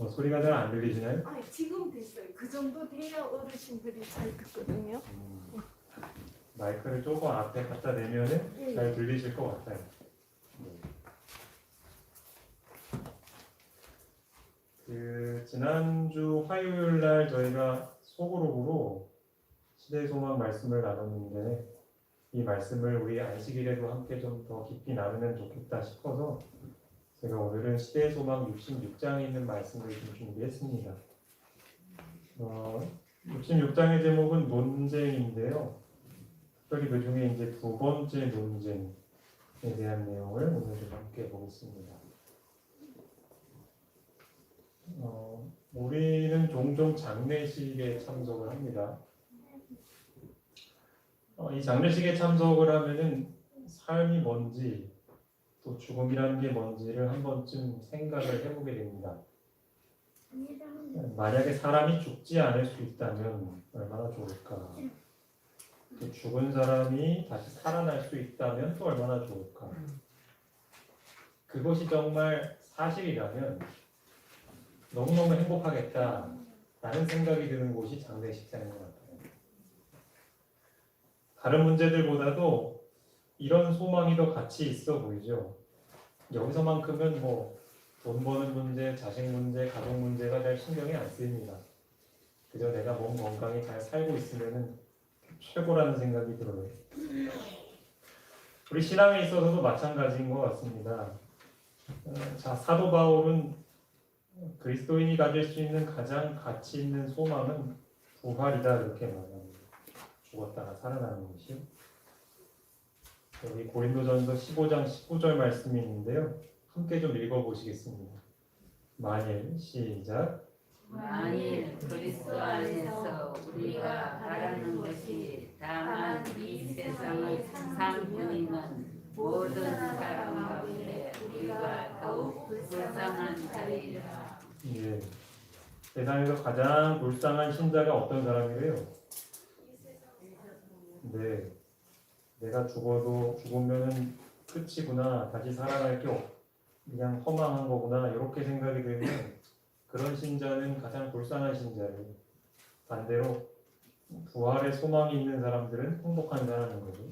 소리가 잘 안 들리시나요? 아, 지금 됐어요. 그 정도 돼야 어르신들이 잘 듣거든요. 마이크를 조금 앞에 갖다 대면은 잘 들리실 것 같아요. 지난주 화요일 날 저희가 소그룹으로 시대소망 말씀을 나눴는데 이 말씀을 우리 안식일에도 함께 좀 더 깊이 나누면 좋겠다 싶어서 제가 오늘은 시대소망 66장에 있는 말씀을 좀 준비했습니다. 66장의 제목은 논쟁인데요. 특별히 그 중에 이제 두 번째 논쟁에 대한 내용을 오늘 좀 함께 보겠습니다. 우리는 종종 장례식에 참석을 합니다. 이 장례식에 참석을 하면은 삶이 뭔지 또 죽음이라는 게 뭔지를 한 번쯤 생각을 해보게 됩니다. 만약에 사람이 죽지 않을 수 있다면 얼마나 좋을까? 또 죽은 사람이 다시 살아날 수 있다면 또 얼마나 좋을까? 그것이 정말 사실이라면 너무너무 행복하겠다라는 생각이 드는 곳이 장례식장인 것 같아요. 다른 문제들보다도 이런 소망이 더 가치 있어 보이죠. 여기서만큼은 돈 버는 문제, 자식 문제, 가족 문제가 잘 신경이 안 쓰입니다. 그저 내가 몸 건강히 잘 살고 있으면 최고라는 생각이 들어요. 우리 신앙에 있어서도 마찬가지인 것 같습니다. 자, 사도 바울은 그리스도인이 가질 수 있는 가장 가치 있는 소망은 부활이다 이렇게 말합니다. 죽었다가 살아나는 것이요. 여기 고린도전서 15장 19절 말씀이 있는데요. 함께 좀 읽어보시겠습니다. 만일 시작. 만일 그리스도 안에서 우리가 바라는 것이 다만 이 세상의 상뿐이면 모든 사람 가운데 우리가 더욱 불쌍한 자리라. 예. 세상에서 가장 불쌍한 신자가 어떤 사람이래요? 네. 내가 죽으면은 끝이구나. 다시 살아날 게 그냥 허망한 거구나. 이렇게 생각이 들면 그런 신자는 가장 불쌍한 신자예요. 반대로 부활의 소망이 있는 사람들은 행복한 사람인 거죠.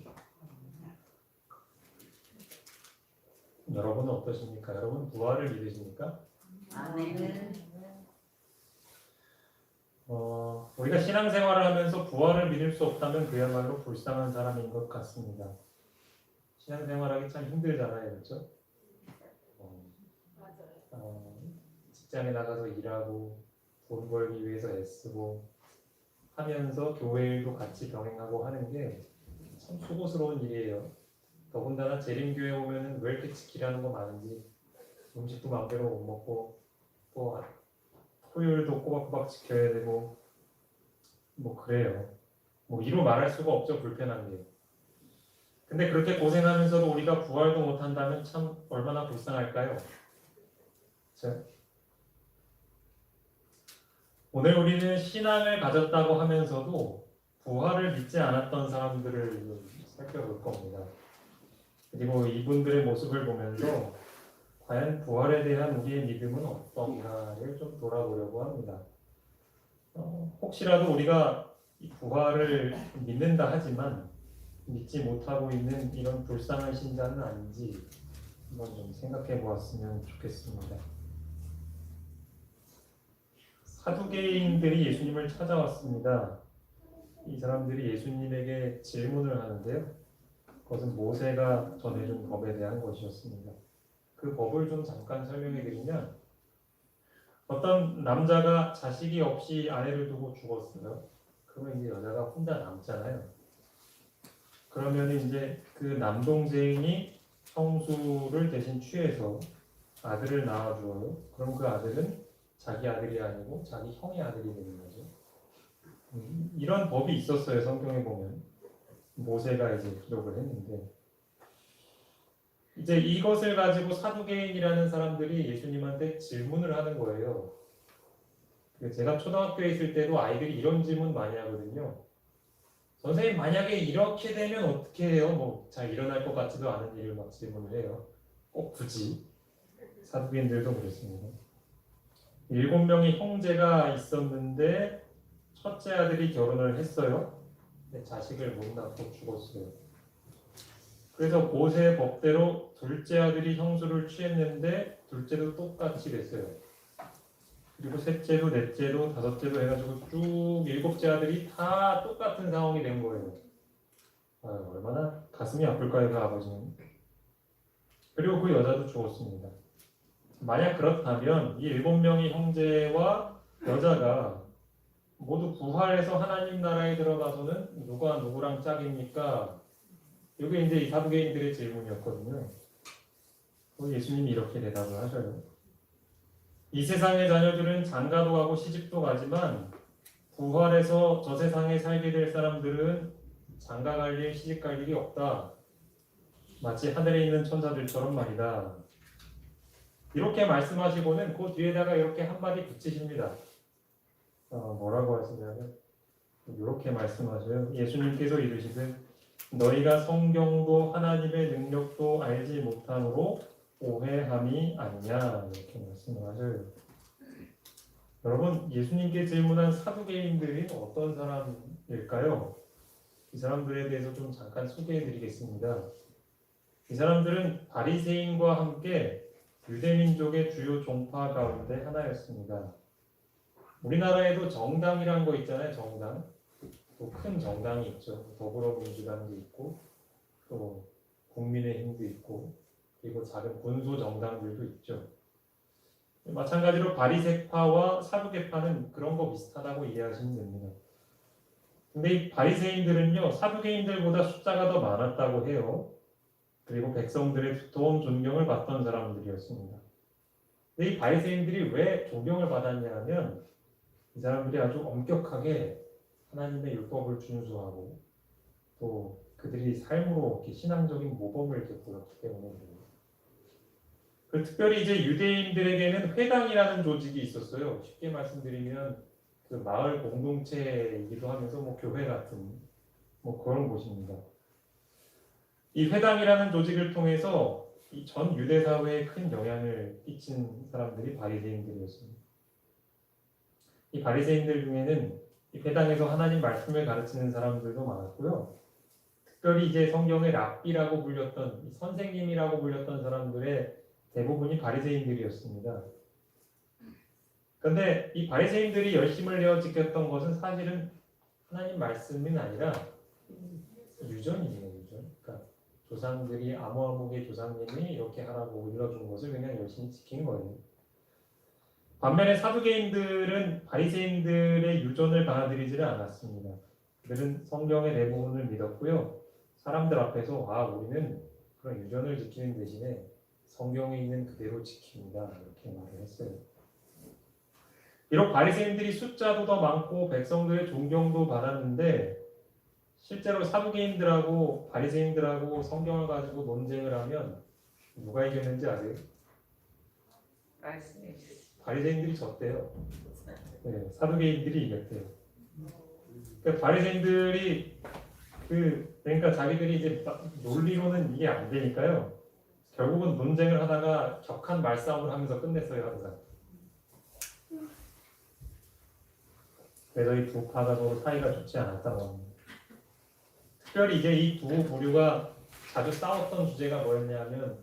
여러분은 어떠십니까? 여러분 부활을 믿으십니까? 아멘. 우리가 신앙생활을 하면서 부활을 믿을 수 없다면 그야말로 불쌍한 사람인 것 같습니다. 신앙생활하기 참 힘들잖아요, 그렇죠? 직장에 나가서 일하고 돈 벌기 위해서 애쓰고 하면서 교회 일도 같이 병행하고 하는 게 참 수고스러운 일이에요. 더군다나 재림교회 오면은 왜 이렇게 지키라는 거 많은지 음식도 마음대로 못 먹고 또 토요일도 꼬박꼬박 지켜야 되고 그래요. 이로 말할 수가 없죠. 불편한 게. 근데 그렇게 고생하면서도 우리가 부활도 못한다면 참 얼마나 불쌍할까요? 그렇죠? 오늘 우리는 신앙을 가졌다고 하면서도 부활을 믿지 않았던 사람들을 살펴볼 겁니다. 그리고 이분들의 모습을 보면서 과연 부활에 대한 우리의 믿음은 어떤가를 좀 돌아보려고 합니다. 혹시라도 우리가 이 부활을 믿는다 하지만 믿지 못하고 있는 이런 불쌍한 신자는 아닌지 한번 좀 생각해 보았으면 좋겠습니다. 사두개인들이 예수님을 찾아왔습니다. 이 사람들이 예수님에게 질문을 하는데요. 그것은 모세가 전해준 법에 대한 것이었습니다. 그 법을 좀 잠깐 설명해 드리면 어떤 남자가 자식이 없이 아내를 두고 죽었어요. 그러면 이제 여자가 혼자 남잖아요. 그러면 이제 그 남동생이 형수를 대신 취해서 아들을 낳아주어요. 그럼 그 아들은 자기 아들이 아니고 자기 형의 아들이 되는 거죠. 이런 법이 있었어요. 성경에 보면 모세가 이제 기록을 했는데 이제 이것을 가지고 사두개인이라는 사람들이 예수님한테 질문을 하는 거예요. 제가 초등학교에 있을 때도 아이들이 이런 질문 많이 하거든요. 선생님 만약에 이렇게 되면 어떻게 해요? 잘 일어날 것 같지도 않은 일을 막 질문을 해요. 꼭 굳이 사두개인들도 그렇습니다. 7명의 형제가 있었는데 첫째 아들이 결혼을 했어요. 근데 자식을 못 낳고 죽었어요. 그래서 모세의 법대로 둘째 아들이 형수를 취했는데 둘째도 똑같이 됐어요. 그리고 셋째도 넷째도 다섯째도 해가지고 쭉 7째 아들이 다 똑같은 상황이 된 거예요. 얼마나 가슴이 아플까요, 그 아버지는. 그리고 그 여자도 죽었습니다. 만약 그렇다면 이 7명의 형제와 여자가 모두 부활해서 하나님 나라에 들어가서는 누가 누구랑 짝입니까? 이게 이제 이 사두개인들의 질문이었거든요. 예수님이 이렇게 대답을 하셔요. 이 세상의 자녀들은 장가도 가고 시집도 가지만 부활해서 저 세상에 살게 될 사람들은 장가 갈 일, 시집 갈 일이 없다. 마치 하늘에 있는 천사들처럼 말이다. 이렇게 말씀하시고는 그 뒤에다가 이렇게 한마디 붙이십니다. 뭐라고 하시냐면 이렇게 말씀하셔요. 예수님께서 이르시되 너희가 성경도 하나님의 능력도 알지 못함으로 오해함이 아니냐 이렇게 말씀을 하셔요. 여러분, 예수님께 질문한 사두개인들이 어떤 사람일까요? 이 사람들에 대해서 좀 잠깐 소개해드리겠습니다. 이 사람들은 바리새인과 함께 유대민족의 주요 종파 가운데 하나였습니다. 우리나라에도 정당이란 거 있잖아요. 정당. 또 큰 정당이 있죠. 더불어민주당도 있고 또 국민의힘도 있고 그리고 작은 군소 정당들도 있죠. 마찬가지로 바리새파와 사두개파는 그런 거 비슷하다고 이해하시면 됩니다. 근데 이 바리새인들은요 사두개인들보다 숫자가 더 많았다고 해요. 그리고 백성들의 두터운 존경을 받던 사람들이었습니다. 근데 이 바리새인들이 왜 존경을 받았냐 하면 이 사람들이 아주 엄격하게 하나님의 율법을 준수하고 또 그들이 삶으로 이렇게 신앙적인 모범을 이렇게 보였기 때문입니다. 그 특별히 이제 유대인들에게는 회당이라는 조직이 있었어요. 쉽게 말씀드리면 그 마을 공동체이기도 하면서 뭐 교회 같은 뭐 그런 곳입니다. 이 회당이라는 조직을 통해서 이 전 유대 사회에 큰 영향을 끼친 사람들이 바리새인들이었습니다. 이 바리새인들 중에는 이 회당에서 하나님 말씀을 가르치는 사람들도 많았고요. 특별히 이제 성경의 랍비라고 불렸던 이 선생님이라고 불렸던 사람들의 대부분이 바리새인들이었습니다. 그런데 이 바리새인들이 열심을 내어 지켰던 것은 사실은 하나님 말씀은 아니라 유전이에요, 유전. 그러니까 조상들이 아모아목의 조상님이 이렇게 하라고 일러준 것을 그냥 열심히 지킨 거예요. 반면에 사두개인들은 바리새인들의 유전을 받아들이지를 않았습니다. 그들은 성경의 대부분을 믿었고요. 사람들 앞에서 우리는 그런 유전을 지키는 대신에 성경에 있는 그대로 지킵니다. 이렇게 말을 했어요. 비록 바리새인들이 숫자도 더 많고 백성들의 존경도 받았는데 실제로 사두개인들하고 바리새인들하고 성경을 가지고 논쟁을 하면 누가 이겼는지 아세요? 바리새인들이 졌대요. 네, 사두개인들이 이겼대요. 그러니까 바리새인들이 그러니까 자기들이 이제 논리로는 이게 안 되니까요. 결국은 논쟁을 하다가 격한 말싸움을 하면서 끝냈어요, 항상. 그래서 이 두 파가 서로 사이가 좋지 않았다고 합니다. 특별히 이제 이 두 부류가 자주 싸웠던 주제가 뭐였냐면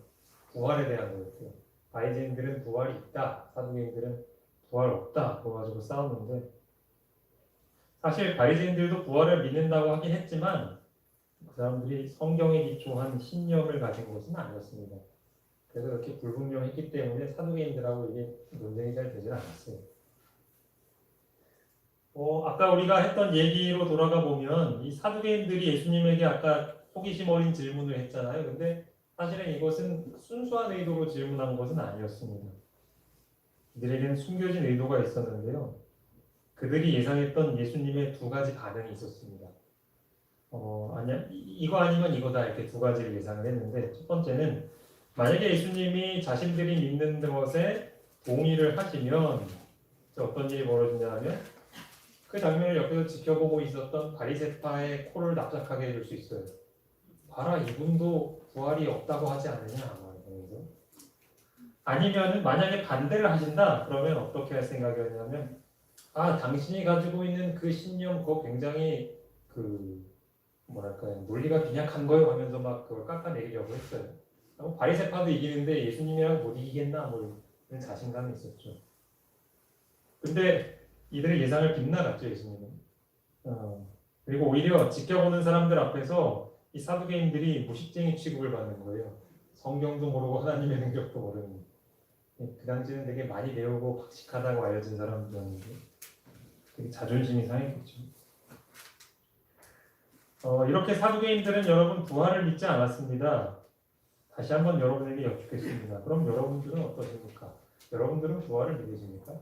부활에 대한 거였고요. 바리새인들은 부활이 있다, 사두개인들은 부활 없다 그거 가지고 싸웠는데 사실 바리새인들도 부활을 믿는다고 하긴 했지만 그 사람들이 성경에 기초한 신념을 가진 것은 아니었습니다. 그래서 이렇게 불분명했기 때문에 사두개인들하고 이게 논쟁이 잘 되질 않았어요. 아까 우리가 했던 얘기로 돌아가 보면 이 사두개인들이 예수님에게 아까 호기심 어린 질문을 했잖아요. 근데 사실은 이것은 순수한 의도로 질문한 것은 아니었습니다. 그들에게는 숨겨진 의도가 있었는데요. 그들이 예상했던 예수님의 두 가지 반응이 있었습니다. 아니야, 이거 아니면 이거다 이렇게 두 가지를 예상을 했는데 첫 번째는 만약에 예수님이 자신들이 믿는 것에 동의를 하시면 어떤 일이 벌어지냐면 그 장면을 옆에서 지켜보고 있었던 바리새파의 코를 납작하게 해줄 수 있어요. 봐라, 이분도 부활이 없다고 하지 않느냐. 아니면은 만약에 반대를 하신다 그러면 어떻게 할 생각이었냐면 당신이 가지고 있는 그 신념 그거 굉장히 그 뭐랄까요 논리가 빈약한 거예요 하면서 막 그걸 깎아내리려고 했어요. 바리새파도 이기는데 예수님이랑 못 이기겠나 뭐 이런 자신감이 있었죠. 근데 이들의 예상을 빗나갔죠 예수님은. 그리고 오히려 지켜보는 사람들 앞에서 이 사두개인들이 무식쟁이 취급을 받는 거예요. 성경도 모르고 하나님의 능력도 모르는. 그 당시에는 되게 많이 배우고 박식하다고 알려진 사람들이었는데 되게 자존심이 상했겠죠. 이렇게 사두개인들은 여러분 부활을 믿지 않았습니다. 다시 한번 여러분에게 여쭙겠습니다. 그럼 여러분들은 어떠십니까? 여러분들은 부활을 믿으십니까?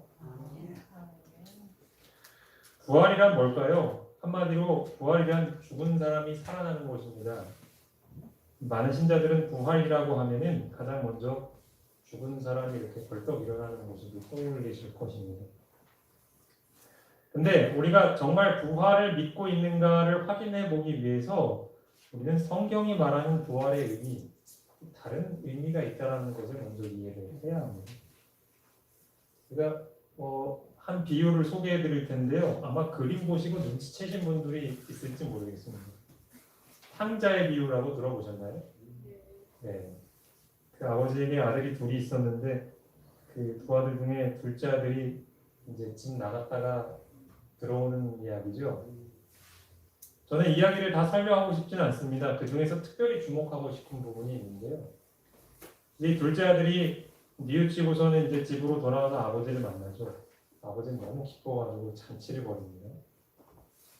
부활이란 뭘까요? 한마디로 부활이란 죽은 사람이 살아나는 것입니다. 많은 신자들은 부활이라고 하면은 가장 먼저 죽은 사람이 이렇게 벌떡 일어나는 모습이 떠올리실 것입니다. 근데 우리가 정말 부활을 믿고 있는가를 확인해 보기 위해서 우리는 성경이 말하는 부활의 의미, 다른 의미가 있다는 것을 먼저 이해를 해야 합니다. 제가 한 비유를 소개해 드릴 텐데요. 아마 그림 보시고 눈치채신 분들이 있을지 모르겠습니다. 탕자의 비유라고 들어보셨나요? 네. 그 아버지에게 아들이 둘이 있었는데 그 두 아들 중에 둘째 아들이 이제 집 나갔다가 들어오는 이야기죠. 저는 이야기를 다 설명하고 싶지는 않습니다. 그 중에서 특별히 주목하고 싶은 부분이 있는데요. 이 둘째 아들이 뉘우치고서는 이제 집으로 돌아와서 아버지를 만나죠. 아버지는 너무 기뻐가지고 잔치를 벌입니다.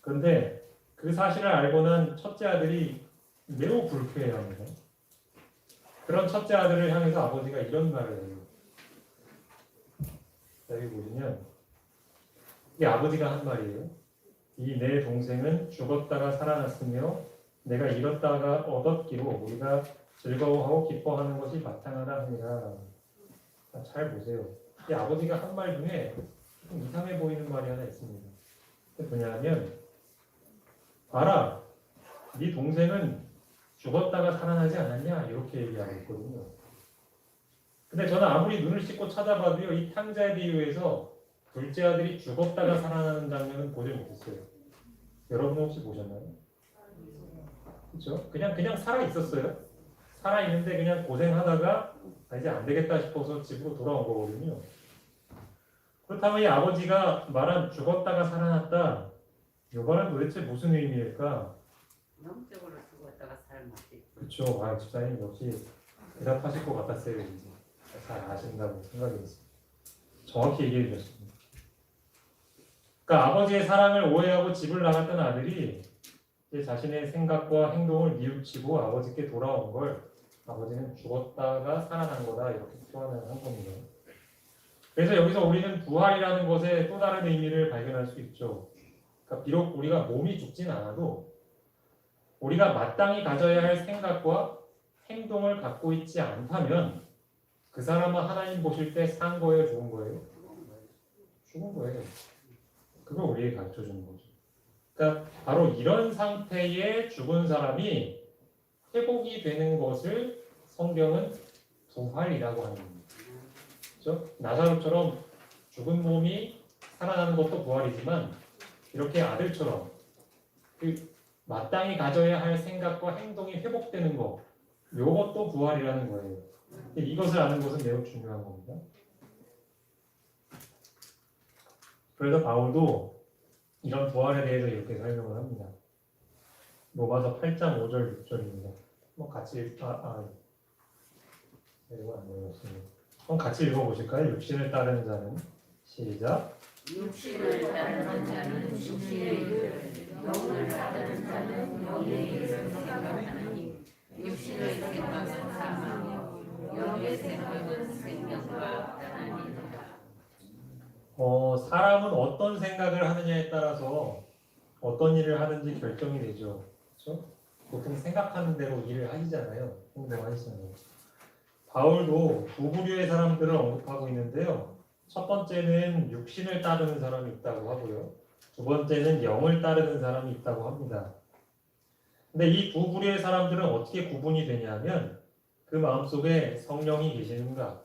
그런데 그 사실을 알고 난 첫째 아들이 매우 불쾌해합니다. 그런 첫째 아들을 향해서 아버지가 이런 말을 해요. 여기 보시면 이게 아버지가 한 말이에요. 이 내 동생은 죽었다가 살아났으며 내가 잃었다가 얻었기로 우리가 즐거워하고 기뻐하는 것이 마땅하다 하니라. 잘 보세요. 이 아버지가 한 말 중에 좀 이상해 보이는 말이 하나 있습니다. 그게 뭐냐면 봐라, 네 동생은 죽었다가 살아나지 않았냐 이렇게 얘기하고 있거든요. 근데 저는 아무리 눈을 씻고 찾아봐도요 이 탕자의 비유에서 둘째 아들이 죽었다가 살아나는 장면은 보지 못했어요. 여러분 혹시 보셨나요? 그렇죠? 그냥 살아 있었어요. 살아 있는데 그냥 고생하다가 이제 안 되겠다 싶어서 집으로 돌아온 거거든요. 그렇다면 이 아버지가 말한 죽었다가 살아났다. 이거는 도대체 무슨 의미일까? 영적으로 죽었다가 살아났지. 그렇죠. 집사님 역시 대답하실 것 같았어요. 이제 잘 아신다고 생각이 됐습니다. 정확히 얘기해 주셨습니다. 그러니까 아버지의 사랑을 오해하고 집을 나갔던 아들이 이제 자신의 생각과 행동을 뉘우치고 아버지께 돌아온 걸 아버지는 죽었다가 살아난 거다 이렇게 표현을 한 겁니다. 그래서 여기서 우리는 부활이라는 것의 또 다른 의미를 발견할 수 있죠. 그러니까 비록 우리가 몸이 죽진 않아도 우리가 마땅히 가져야 할 생각과 행동을 갖고 있지 않다면 그 사람은 하나님 보실 때 산 거예요, 죽은 거예요? 죽은 거예요. 그걸 우리에게 가르쳐 주는 거죠. 그러니까 바로 이런 상태의 죽은 사람이 회복이 되는 것을 성경은 부활이라고 하는 겁니다. 그렇죠? 나사로처럼 죽은 몸이 살아나는 것도 부활이지만 이렇게 아들처럼 그 마땅히 가져야 할 생각과 행동이 회복되는 것, 이것도 부활이라는 거예요. 이것을 아는 것은 매우 중요한 겁니다. 그래서 바울도 이런 부활에 대해서 이렇게 설명을 합니다. 로마서 8장 5절 6절입니다. 같이 이거 안 읽었습니다. 그럼 같이 읽어보실까요? 육신을 따르는 자는 시작. 육신을 따르는 자는 육신의 일을, 영을 따르는 자는 영의 일을 생각하나니 육신의 생각은 사망이요 영의 생각은 생명과 평안이니라. 사람은 어떤 생각을 하느냐에 따라서 어떤 일을 하는지 결정이 되죠. 그렇죠? 보통 생각하는 대로 일을 하시잖아요. 행동하시잖아요. 바울도 두 부류의 사람들을 언급하고 있는데요. 첫 번째는 육신을 따르는 사람이 있다고 하고요. 두 번째는 영을 따르는 사람이 있다고 합니다. 근데 이 두 부류의 사람들은 어떻게 구분이 되냐면 그 마음속에 성령이 계시는가,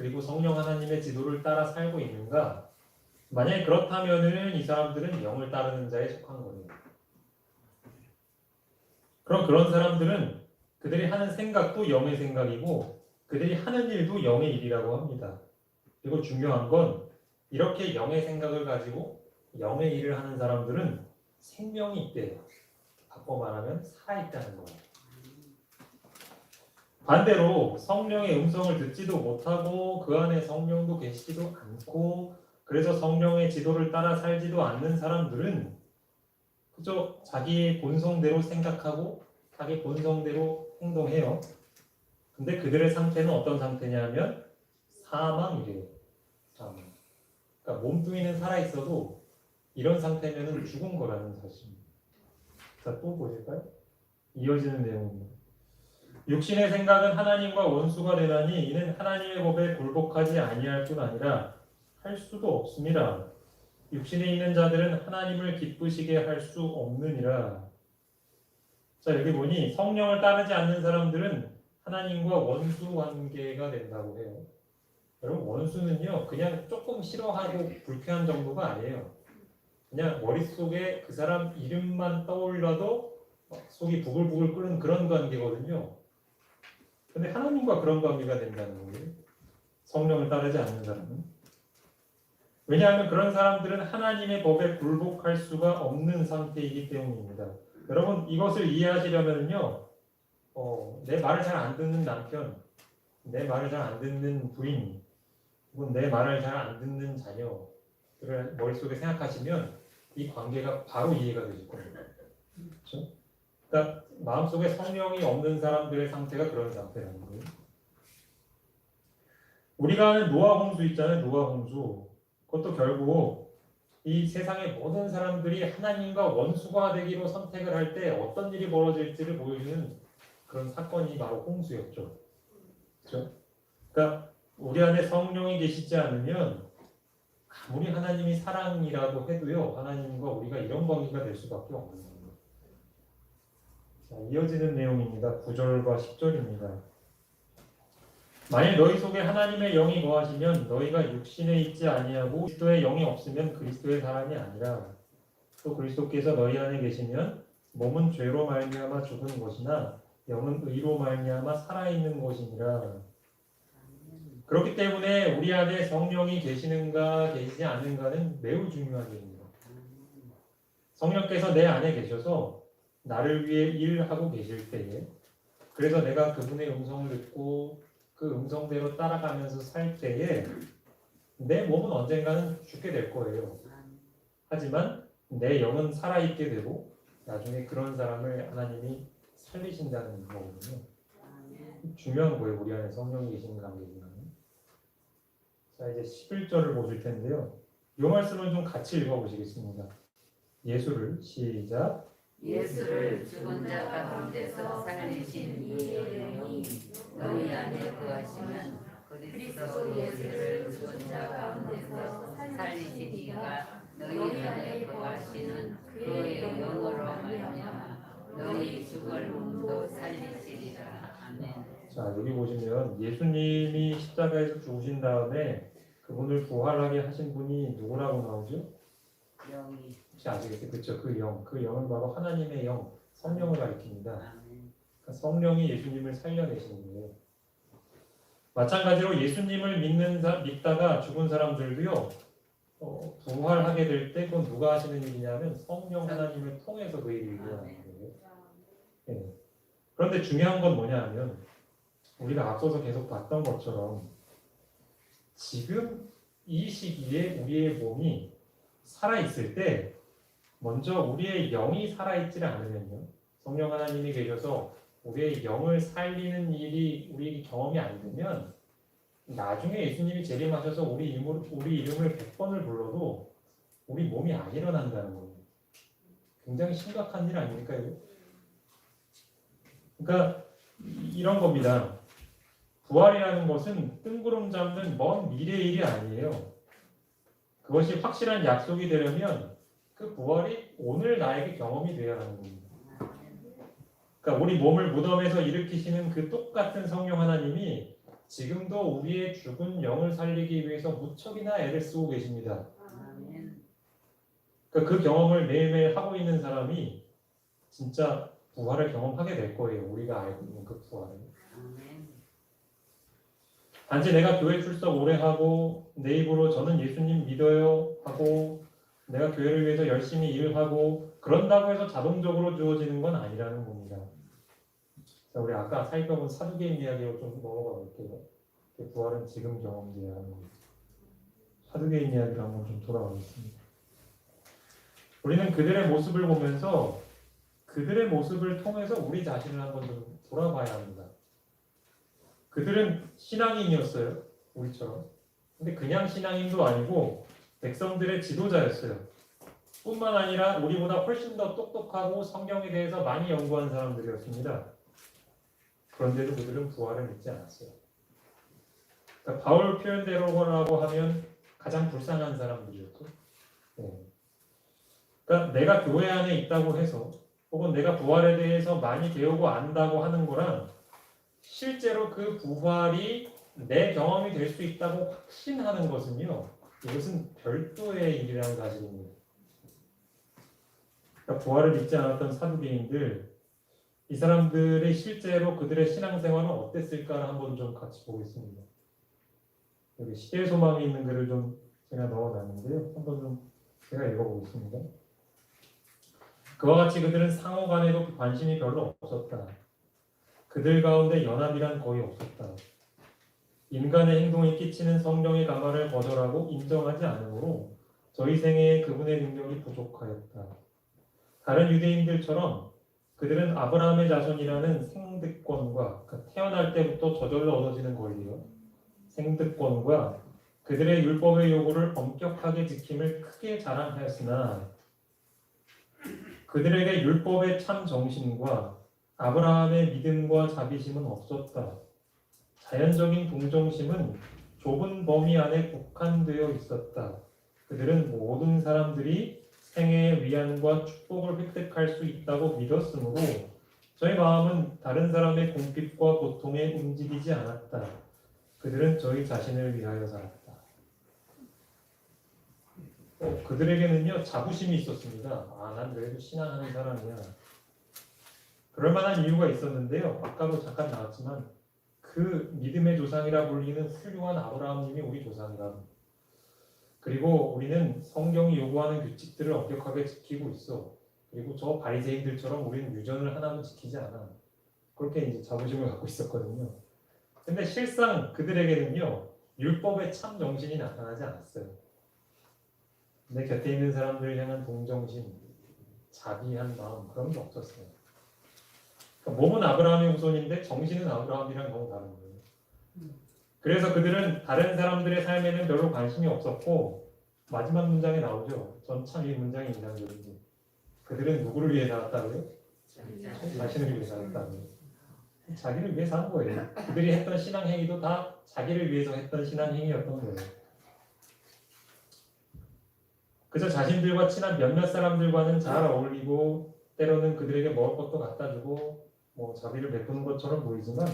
그리고 성령 하나님의 지도를 따라 살고 있는가? 만약에 그렇다면은 이 사람들은 영을 따르는 자에 속한 거예요. 그럼 그런 사람들은 그들이 하는 생각도 영의 생각이고 그들이 하는 일도 영의 일이라고 합니다. 그리고 중요한 건 이렇게 영의 생각을 가지고 영의 일을 하는 사람들은 생명이 있대요. 바꿔 말하면 살아있다는 거예요. 반대로 성령의 음성을 듣지도 못하고 그 안에 성령도 계시지도 않고 그래서 성령의 지도를 따라 살지도 않는 사람들은 그저 자기의 본성대로 생각하고 자기 본성대로 행동해요. 근데 그들의 상태는 어떤 상태냐면 사망이래요. 사망. 그러니까 몸뚱이는 살아있어도 이런 상태면 죽은 거라는 사실입니다. 자, 또 보실까요? 이어지는 내용입니다. 육신의 생각은 하나님과 원수가 되나니 이는 하나님의 법에 굴복하지 아니할 뿐 아니라 할 수도 없습니다. 육신에 있는 자들은 하나님을 기쁘시게 할 수 없느니라. 자, 여기 보니 성령을 따르지 않는 사람들은 하나님과 원수 관계가 된다고 해요. 여러분, 원수는요 그냥 조금 싫어하고 불쾌한 정도가 아니에요. 그냥 머릿속에 그 사람 이름만 떠올려도 속이 부글부글 끓는 그런 관계거든요. 근데 하나님과 그런 관계가 된다는 거예요. 성령을 따르지 않는 사람은. 왜냐하면 그런 사람들은 하나님의 법에 굴복할 수가 없는 상태이기 때문입니다. 여러분, 이것을 이해하시려면요, 내 말을 잘 안 듣는 남편, 내 말을 잘 안 듣는 부인, 혹은 내 말을 잘 안 듣는 자녀를 머릿속에 생각하시면 이 관계가 바로 이해가 되실 겁니다. 그렇죠? 그러니까 마음속에 성령이 없는 사람들의 상태가 그런 상태라는 거예요. 우리가 아는 노아 홍수 있잖아요. 노아 홍수. 그것도 결국 이 세상의 모든 사람들이 하나님과 원수가 되기로 선택을 할 때 어떤 일이 벌어질지를 보여주는 그런 사건이 바로 홍수였죠. 그렇죠? 그러니까 우리 안에 성령이 계시지 않으면 아무리 하나님이 사랑이라고 해도요, 하나님과 우리가 이런 관계가 될 수밖에 없는 거예요. 자, 이어지는 내용입니다. 9절과 10절입니다. 만일 너희 속에 하나님의 영이 거하시면 너희가 육신에 있지 아니하고 그리스도의 영이 없으면 그리스도의 사람이 아니라 또 그리스도께서 너희 안에 계시면 몸은 죄로 말미암아 죽은 것이나 영은 의로 말미암아 살아있는 것이니라. 그렇기 때문에 우리 안에 성령이 계시는가 계시지 않는가는 매우 중요한 일입니다. 성령께서 내 안에 계셔서 나를 위해 일하고 계실 때에 그래서 내가 그분의 음성을 듣고 그 음성대로 따라가면서 살 때에 내 몸은 언젠가는 죽게 될 거예요. 하지만 내 영은 살아있게 되고 나중에 그런 사람을 하나님이 살리신다는 거거든요. 중요한 거예요. 우리 안에 성령이 계시는 관계지만. 자, 이제 11절을 보실 텐데요. 이 말씀을 좀 같이 읽어보시겠습니다. 예수를 시작. 예수를 죽은 자 가운데서 살리신 이의 영이 너희 안에 거하시면 그리스도 예수를 죽은 자 가운데서 살리신 이가 너희 안에 거하시는 그의 영으로 말미암아 너희 죽을 몸도 살리시리라. 아멘. 자, 여기 보시면 예수님이 십자가에서 죽으신 다음에 그분을 부활하게 하신 분이 누구라고 나오죠? 영이. 혹시 아시겠어요? 그렇죠? 그 영, 그 영은 바로 하나님의 영, 성령을 가리킵니다. 그러니까 성령이 예수님을 살려내시는 거예요. 마찬가지로 예수님을 믿다가 죽은 사람들도요, 부활하게 될 때 그건 누가 하시는 일이냐면 성령 하나님을 통해서 그 일을 일어나는 거예요. 네. 그런데 중요한 건 뭐냐면 우리가 앞서서 계속 봤던 것처럼 지금 이 시기에 우리의 몸이 살아있을 때 먼저 우리의 영이 살아있지 않으면요, 성령 하나님이 계셔서 우리의 영을 살리는 일이 우리 경험이 안 되면 나중에 예수님이 재림하셔서 우리 이름을 100번을 불러도 우리 몸이 안 일어난다는 거예요. 굉장히 심각한 일 아닙니까 이거? 그러니까 이런 겁니다. 부활이라는 것은 뜬구름 잡는 먼 미래의 일이 아니에요. 그것이 확실한 약속이 되려면 그 부활이 오늘 나에게 경험이 되어야 하는 겁니다. 그러니까 우리 몸을 무덤에서 일으키시는 그 똑같은 성령 하나님이 지금도 우리의 죽은 영을 살리기 위해서 무척이나 애를 쓰고 계십니다. 아멘. 그러니까 그 경험을 매일매일 하고 있는 사람이 진짜 부활을 경험하게 될 거예요. 우리가 알고 있는 그 부활을. 아멘. 단지 내가 교회 출석 오래 하고 내 입으로 저는 예수님 믿어요 하고 내가 교회를 위해서 열심히 일을 하고 그런다고 해서 자동적으로 주어지는 건 아니라는 겁니다. 자, 우리 아까 살펴본 사두개인 이야기로 좀 넘어가 볼게요. 부활은 지금 경험돼야 하는 겁니다. 사두개인 이야기로 한번 좀 돌아가겠습니다. 우리는 그들의 모습을 보면서 그들의 모습을 통해서 우리 자신을 한번 좀 돌아봐야 합니다. 그들은 신앙인이었어요. 우리처럼. 근데 그냥 신앙인도 아니고 백성들의 지도자였어요. 뿐만 아니라 우리보다 훨씬 더 똑똑하고 성경에 대해서 많이 연구한 사람들이었습니다. 그런데도 그들은 부활을 믿지 않았어요. 그러니까 바울 표현대로라고 하면 가장 불쌍한 사람들이었고, 그러니까 내가 교회 안에 있다고 해서 혹은 내가 부활에 대해서 많이 배우고 안다고 하는 거랑 실제로 그 부활이 내 경험이 될 수 있다고 확신하는 것은요, 이것은 별도의 일이라는 사실입니다. 그러니까 부활을 믿지 않았던 사두개인들, 이 사람들이 실제로 그들의 신앙생활은 어땠을까를 한번 좀 같이 보겠습니다. 여기 시대의 소망이 있는 글을 좀 제가 넣어놨는데요. 한번 좀 제가 읽어보겠습니다. 그와 같이 그들은 상호 간에도 관심이 별로 없었다. 그들 가운데 연합이란 거의 없었다. 인간의 행동에 끼치는 성령의 감화를 거절하고 인정하지 않으므로 저희 생애에 그분의 능력이 부족하였다. 다른 유대인들처럼 그들은 아브라함의 자손이라는 생득권과 태어날 때부터 저절로 얻어지는 권리요. 생득권과 그들의 율법의 요구를 엄격하게 지킴을 크게 자랑하였으나 그들에게 율법의 참 정신과 아브라함의 믿음과 자비심은 없었다. 자연적인 동정심은 좁은 범위 안에 국한되어 있었다. 그들은 모든 사람들이 생애의 위안과 축복을 획득할 수 있다고 믿었으므로 저희 마음은 다른 사람의 공핍과 고통에 움직이지 않았다. 그들은 저희 자신을 위하여 살았다. 그들에게는요 자부심이 있었습니다. 난 그래도 신앙하는 사람이야. 그럴 만한 이유가 있었는데요. 아까도 잠깐 나왔지만 그 믿음의 조상이라 불리는 훌륭한 아브라함님이 우리 조상이다. 그리고 우리는 성경이 요구하는 규칙들을 엄격하게 지키고 있어. 그리고 저 바리새인들처럼 우리는 유전을 하나도 지키지 않아. 그렇게 이제 자부심을 갖고 있었거든요. 근데 실상 그들에게는요 율법의 참 정신이 나타나지 않았어요. 내 곁에 있는 사람들을 향한 동정심, 자비한 마음 그런 게 없었어요. 그러니까 몸은 아브라함의 후손인데 정신은 아브라함이랑 너무 다른 거예요. 그래서 그들은 다른 사람들의 삶에는 별로 관심이 없었고 마지막 문장에 나오죠. 전 참 이 문장이 인상적인데 그들은 누구를 위해 살았다고요? 자신을 위해 살았다고요. 자기를 위해 산 거예요. 그들이 했던 신앙 행위도 다 자기를 위해서 했던 신앙 행위였던 거예요. 그저 자신들과 친한 몇몇 사람들과는 잘 어울리고 때로는 그들에게 먹을 것도 갖다 주고 자비를 베푸는 것처럼 보이지만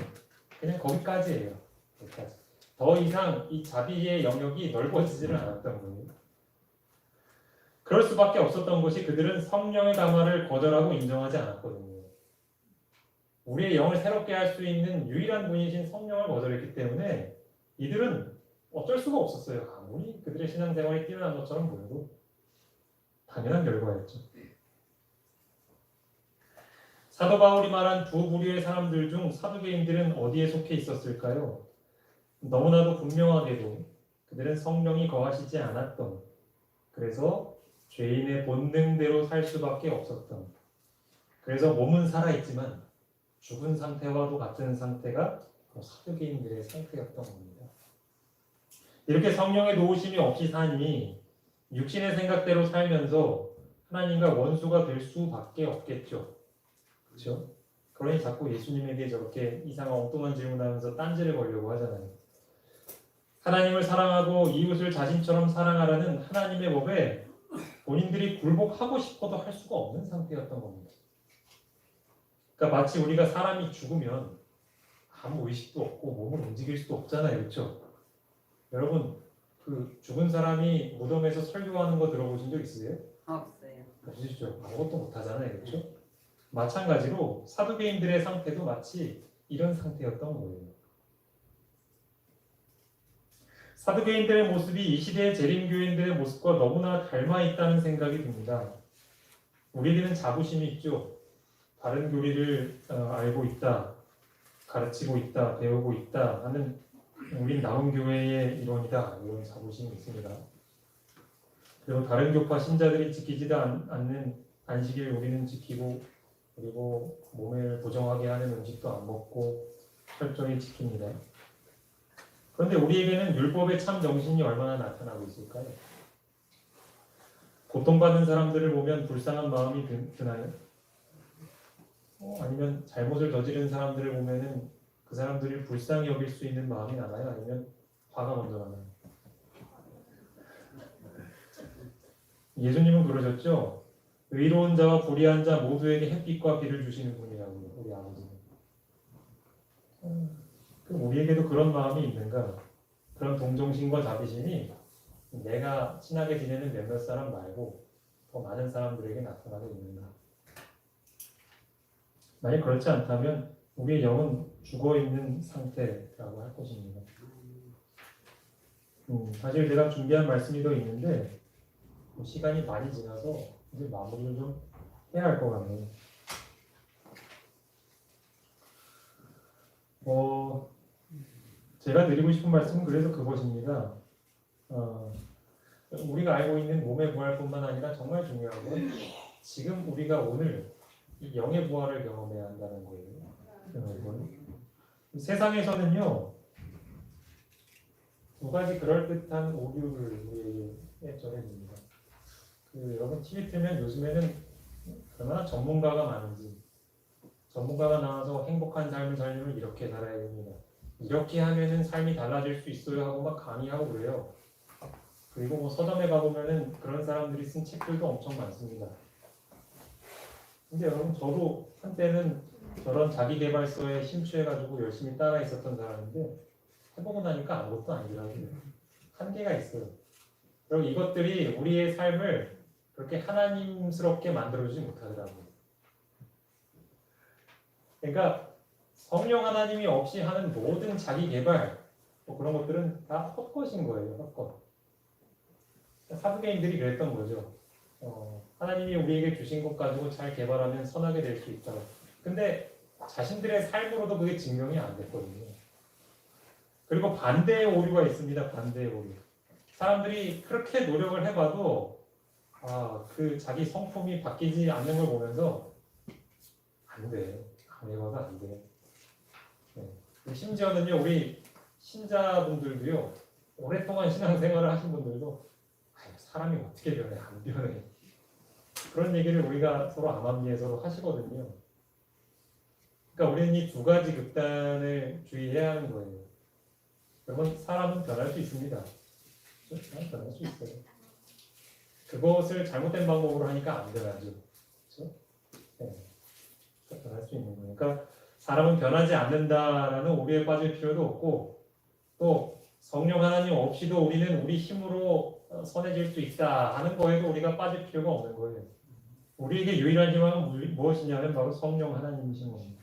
그냥 거기까지예요. 거기까지. 더 이상 이 자비의 영역이 넓어지지를 않았던 거예요. 그럴 수밖에 없었던 것이 그들은 성령의 감화를 거절하고 인정하지 않았거든요. 우리의 영을 새롭게 할 수 있는 유일한 분이신 성령을 거절했기 때문에 이들은 어쩔 수가 없었어요. 아무리 그들의 신앙생활이 뛰어난 것처럼 보여도 당연한 결과였죠. 사도 바울이 말한 두 부류의 사람들 중 사두개인들은 어디에 속해 있었을까요? 너무나도 분명하게도 그들은 성령이 거하시지 않았던, 그래서 죄인의 본능대로 살 수밖에 없었던, 그래서 몸은 살아있지만 죽은 상태와도 같은 상태가 사두개인들의 상태였던 겁니다. 이렇게 성령의 도우심이 없이 사니 육신의 생각대로 살면서 하나님과 원수가 될 수밖에 없겠죠. 그렇죠? 그러니 자꾸 예수님에게 저렇게 이상한 엉뚱한 질문하면서 딴지를 걸려고 하잖아요. 하나님을 사랑하고 이웃을 자신처럼 사랑하라는 하나님의 법에 본인들이 굴복하고 싶어도 할 수가 없는 상태였던 겁니다. 그러니까 마치 우리가 사람이 죽으면 아무 의식도 없고 몸을 움직일 수도 없잖아요, 그렇죠? 여러분 그 죽은 사람이 무덤에서 설교하는 거 들어보신 적 있으세요? 없어요. 없으시죠? 아무것도 못하잖아요, 그렇죠? 마찬가지로 사두개인들의 상태도 마치 이런 상태였던 거예요. 사두개인들의 모습이 이 시대의 재림교인들의 모습과 너무나 닮아 있다는 생각이 듭니다. 우리에게는 자부심이 있죠. 다른 교리를 알고 있다, 가르치고 있다, 배우고 있다 하는 우린 나온 교회의 일원이다 이런 자부심이 있습니다. 그리고 다른 교파 신자들이 지키지도 않는 안식일 우리는 지키고 그리고 몸을 부정하게 하는 음식도 안 먹고 철저히 지킵니다. 그런데 우리에게는 율법의 참 정신이 얼마나 나타나고 있을까요? 고통받는 사람들을 보면 불쌍한 마음이 드나요? 아니면 잘못을 저지른 사람들을 보면은 그 사람들을 불쌍히 여길 수 있는 마음이 나나요? 아니면 화가 먼저 나나요? 예수님은 그러셨죠? 의로운 자와 불의한 자 모두에게 햇빛과 비를 주시는 분이라고요. 우리 아버지는. 그럼 우리에게도 그런 마음이 있는가? 그런 동정심과 자비심이 내가 친하게 지내는 몇몇 사람 말고 더 많은 사람들에게 나타나고 있는가? 만약 그렇지 않다면 우리의 영은 죽어있는 상태라고 할 것입니다. 사실 제가 준비한 말씀이 더 있는데 시간이 많이 지나서 이제 마무리를 좀 해야 할 것 같네요. 제가 드리고 싶은 말씀은 그래서 그것입니다. 우리가 알고 있는 몸의 부활뿐만 아니라 정말 중요한 건 지금 우리가 오늘 이 영의 부활을 경험해야 한다는 거예요. 세상에서는요 두 가지 그럴듯한 오류를 우리에게 전해줍니다. 여러분 TV 틀면 요즘에는 얼마나 전문가가 많은지 전문가가 나와서 행복한 삶을 살려면 이렇게 살아야 됩니다. 이렇게 하면은 삶이 달라질 수 있어요 하고 막 강의하고 그래요. 그리고 뭐 서점에 가보면은 그런 사람들이 쓴 책들도 엄청 많습니다. 근데 여러분 저도 한때는 저런 자기계발서에 심취해가지고 열심히 따라 있었던 사람인데 해보고 나니까 아무것도 아니더라고요. 한계가 있어요. 그리고 이것들이 우리의 삶을 그렇게 하나님스럽게 만들어주지 못하더라고요. 그러니까 성령 하나님이 없이 하는 모든 자기계발 뭐 그런 것들은 다 헛것인 거예요. 헛것. 사두개인들이 그랬던 거죠. 하나님이 우리에게 주신 것 가지고 잘 개발하면 선하게 될 수 있다. 근데 자신들의 삶으로도 그게 증명이 안 됐거든요. 그리고 반대의 오류가 있습니다. 반대의 오류. 사람들이 그렇게 노력을 해봐도 그 자기 성품이 바뀌지 않는 걸 보면서 안 돼. 안 해봐도 안 돼. 네. 심지어는요 우리 신자분들도요 오랫동안 신앙생활을 하신 분들도 사람이 어떻게 변해? 안 변해. 그런 얘기를 우리가 서로 암암리에 서로 하시거든요. 그러니까 우리는 이 두 가지 극단을 주의해야 하는 거예요. 여러분 사람은 변할 수 있습니다. 그렇죠? 변할 수 있어요. 그것을 잘못된 방법으로 하니까 안 변하죠. 그렇죠? 네. 변할 수 있는 거예요. 그러니까 사람은 변하지 않는다라는 오류에 빠질 필요도 없고 또 성령 하나님 없이도 우리는 우리 힘으로 선해질 수 있다 하는 거에도 우리가 빠질 필요가 없는 거예요. 우리에게 유일한 희망은 무엇이냐면 바로 성령 하나님이신 겁니다.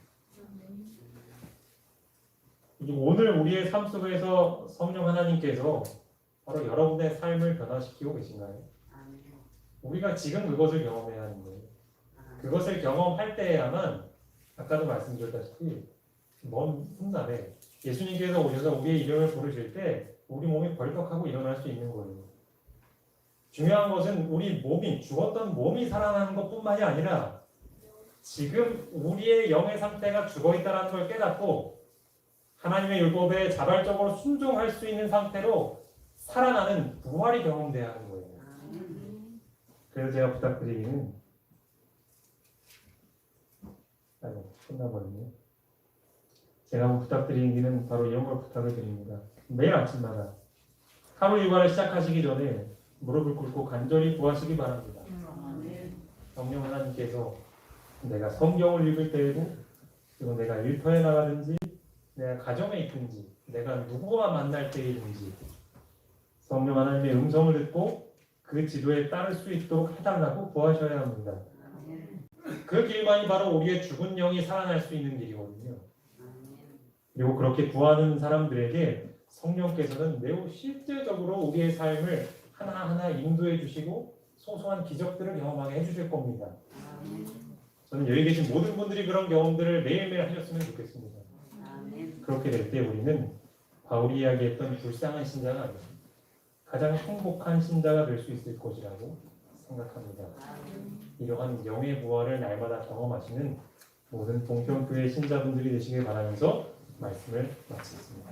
오늘 우리의 삶 속에서 성령 하나님께서 바로 여러분의 삶을 변화시키고 계신가요? 우리가 지금 그것을 경험해야 하는 거예요. 그것을 경험할 때에야만 아까도 말씀드렸다시피 먼 훗날에 예수님께서 오셔서 우리의 이름을 부르실 때 우리 몸이 벌떡하고 일어날 수 있는 거예요. 중요한 것은 우리 몸이 죽었던 몸이 살아나는 것뿐만이 아니라 지금 우리의 영의 상태가 죽어있다는 걸 깨닫고 하나님의 율법에 자발적으로 순종할 수 있는 상태로 살아나는 부활이 경험돼야 하는 거예요. 그래서 제가 부탁드리기는 끝나버렸네요. 제가 부탁드리기는 바로 이런 걸 부탁을 드립니다. 매일 아침마다 하루 일과를 시작하시기 전에 무릎을 꿇고 간절히 구하시기 바랍니다. 성령 하나님께서 내가 성경을 읽을 때에도 그리고 내가 일터에 나가든지 내가 가정에 있든지 내가 누구와 만날 때이든지 성령 하나님의 음성을 듣고 그 지도에 따를 수 있도록 해달라고 구하셔야 합니다. 그 길만이 바로 우리의 죽은 영이 살아날 수 있는 길이거든요. 그리고 그렇게 구하는 사람들에게 성령께서는 매우 실제적으로 우리의 삶을 하나하나 인도해 주시고 소소한 기적들을 경험하게 해주실 겁니다. 저는 여기 계신 모든 분들이 그런 경험들을 매일매일 하셨으면 좋겠습니다. 그렇게 될 때 우리는 바울이 이야기했던 불쌍한 신자가 아니라 가장 행복한 신자가 될 수 있을 것이라고 생각합니다. 이러한 영의 부활을 날마다 경험하시는 모든 동평교회 신자분들이 되시길 바라면서 말씀을 마치겠습니다.